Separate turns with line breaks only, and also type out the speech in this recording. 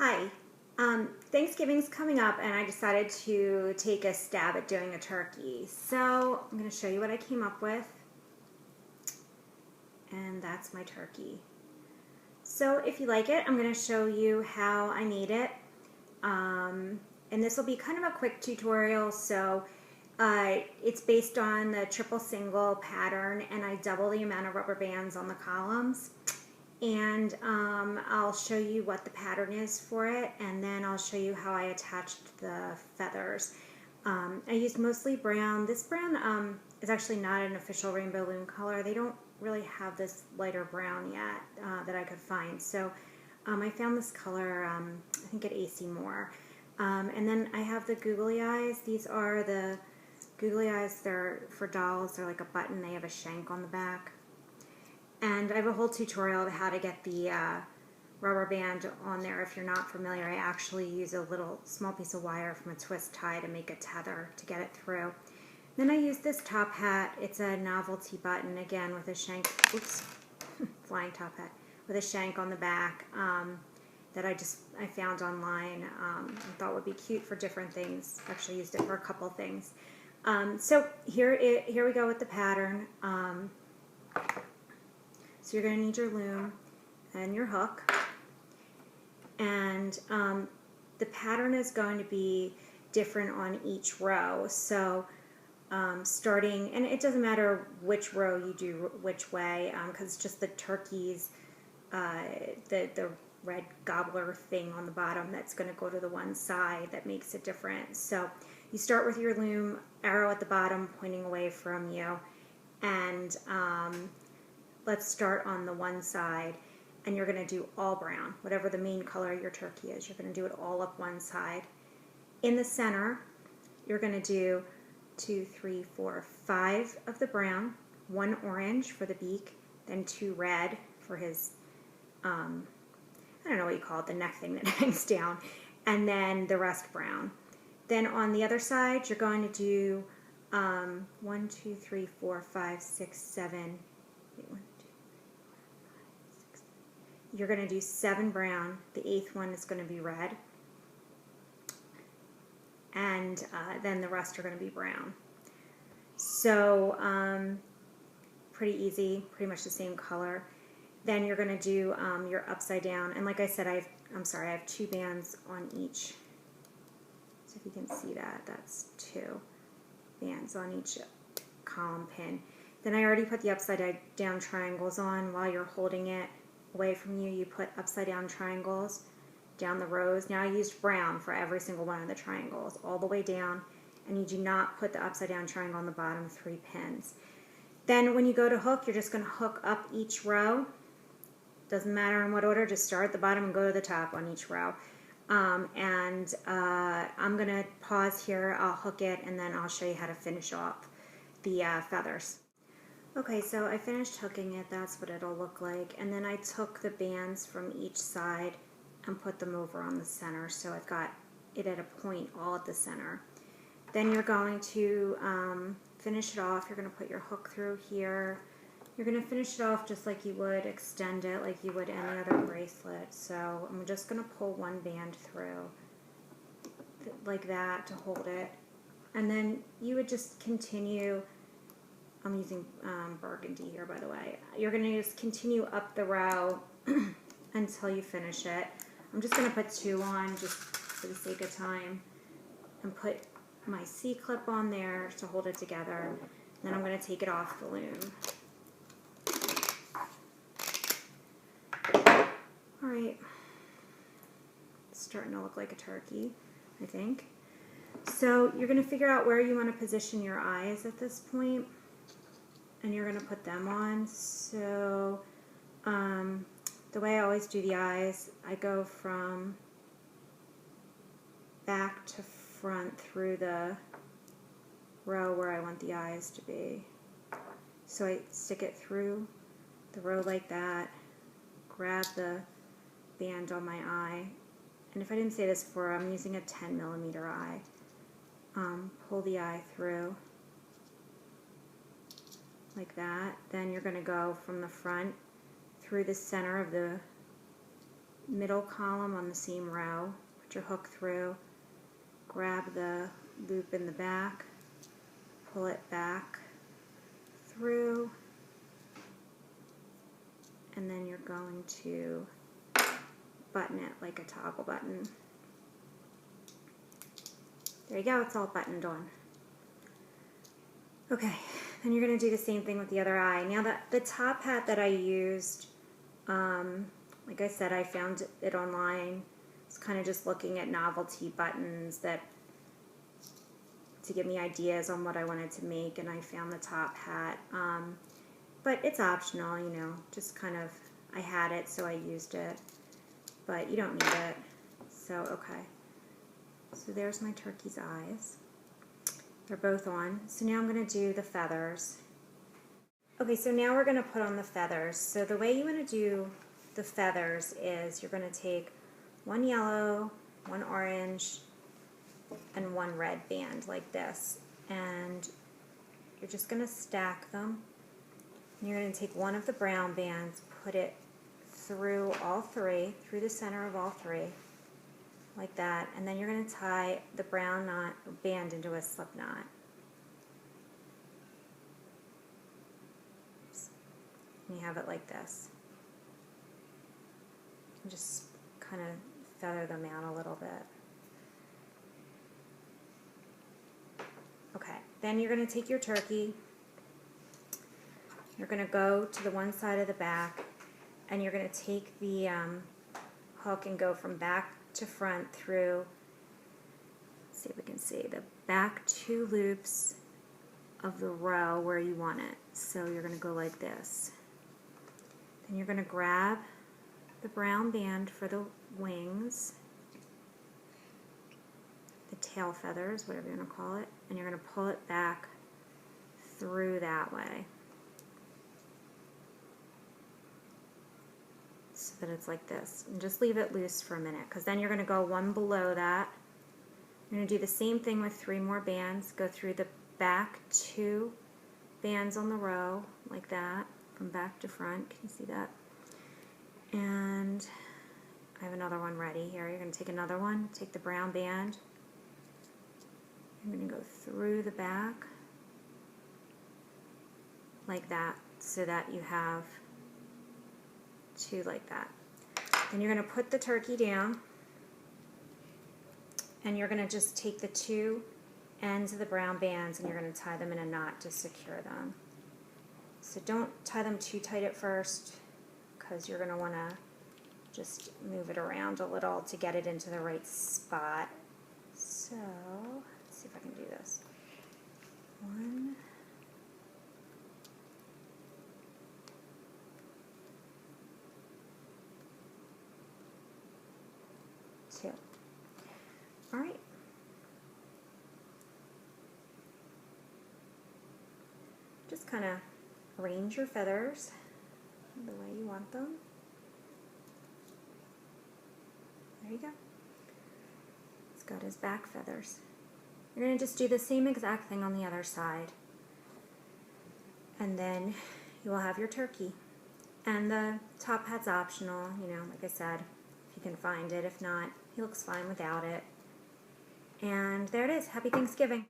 Hi. Thanksgiving's coming up and I decided to take a stab at doing a turkey. So I'm going to show you what I came up with. And that's my turkey. So if you like it, I'm going to show you how I made it. And this will be kind of a quick tutorial. So it's based on the triple single pattern, and I double the amount of rubber bands on the columns. And I'll show you what the pattern is for it, and then I'll show you how I attached the feathers. I used mostly brown. This brown is actually not an official rainbow loom color. They don't really have this lighter brown yet that I could find. So I found this color, I think at AC Moore. And then I have the googly eyes. These are the googly eyes. They're for dolls. They're like a button. They have a shank on the back. And I have a whole tutorial on how to get the rubber band on there. If you're not familiar, I actually use a little small piece of wire from a twist tie to make a tether to get it through. Then I use this top hat. It's a novelty button, again, with a shank, oops, flying top hat, with a shank on the back that I found online. I thought would be cute for different things. Actually used it for a couple things. So here we go with the pattern. So you're going to need your loom and your hook, and the pattern is going to be different on each row. So starting, and it doesn't matter which row you do which way, because it's just the turkeys, the red gobbler thing on the bottom that's going to go to the one side that makes it different. So you start with your loom arrow at the bottom pointing away from you, and let's start on the one side, and you're going to do all brown, whatever the main color of your turkey is. You're going to do it all up one side. In the center, you're going to do 2, 3, 4, 5 of the brown, 1 orange for the beak, then 2 red for his, I don't know what you call it, the neck thing that hangs down, and then the rest brown. Then on the other side, you're going to do 1, 2, 3, 4, 5, 6, 7, you're going to do 7 brown. The 8th one is going to be red. And then the rest are going to be brown. So pretty easy, pretty much the same color. Then you're going to do your upside down. And like I said, I have 2 bands on each. So if you can see that, that's 2 bands on each column pin. Then I already put the upside down triangles on. While you're holding it away from you, you put upside down triangles down the rows. Now I used brown for every single one of the triangles all the way down, and you do not put the upside down triangle on the bottom 3 pins. Then when you go to hook, you're just going to hook up each row. Doesn't matter in what order, just start at the bottom and go to the top on each row. I'm going to pause here, I'll hook it, and then I'll show you how to finish off the feathers. Okay, so I finished hooking it. That's what it'll look like. And then I took the bands from each side and put them over on the center. So I've got it at a point all at the center. Then you're going to finish it off. You're going to put your hook through here. You're going to finish it off just like you would extend it, like you would any other bracelet. So I'm just going to pull 1 band through like that to hold it. And then you would just continue. I'm using burgundy here, by the way. You're going to just continue up the row until you finish it. I'm just going to put 2 on just for the sake of time, and put my C-clip on there to hold it together. Then I'm going to take it off the loom. Alright, it's starting to look like a turkey, I think. So you're going to figure out where you want to position your eyes at this point, and you're going to put them on. So the way I always do the eyes, I go from back to front through the row where I want the eyes to be. So I stick it through the row like that, grab the band on my eye, and if I didn't say this before, I'm using a 10mm eye. Pull the eye through like that. Then you're going to go from the front through the center of the middle column on the same row, put your hook through, grab the loop in the back, pull it back through, and then you're going to button it like a toggle button. There you go, it's all buttoned on. Okay, then you're going to do the same thing with the other eye. Now the top hat that I used, like I said, I found it online. It's kind of just looking at novelty buttons to give me ideas on what I wanted to make, and I found the top hat. But it's optional, you know, just kind of, I had it, so I used it, but you don't need it. So, okay. So there's my turkey's eyes. They're both on. So now I'm going to do the feathers. Okay, so now we're going to put on the feathers. So the way you want to do the feathers is you're going to take one yellow, one orange, and one red band like this. And you're just going to stack them. And you're going to take one of the brown bands, put it through all three, through the center of all three, like that, and then you're going to tie the brown knot or band into a slip knot. And you have it like this. And just kind of feather them out a little bit. Okay, then you're going to take your turkey, you're going to go to the one side of the back, and you're going to take the hook and go from back to front through, let's see if we can see, the back two loops of the row where you want it. So you're going to go like this. Then you're going to grab the brown band for the wings, the tail feathers, whatever you want to call it, and you're going to pull it back through that way. So that it's like this, and just leave it loose for a minute, because then you're going to go one below that. You're going to do the same thing with three more bands. Go through the back two bands on the row like that, from back to front. Can you see that? And I have another one ready here. You're going to take another one, take the brown band. You're going to go through the back like that, so that you have two like that. Then you're going to put the turkey down, and you're going to just take the two ends of the brown bands and you're going to tie them in a knot to secure them. So don't tie them too tight at first, because you're going to want to just move it around a little to get it into the right spot. So let's see if I can do this. 1, 2. All right. Just kind of arrange your feathers the way you want them. There you go. It's got his back feathers. You're going to just do the same exact thing on the other side. And then you will have your turkey. And the top hat's optional, you know, like I said, if you can find it. If not, he looks fine without it. And there it is. Happy Thanksgiving.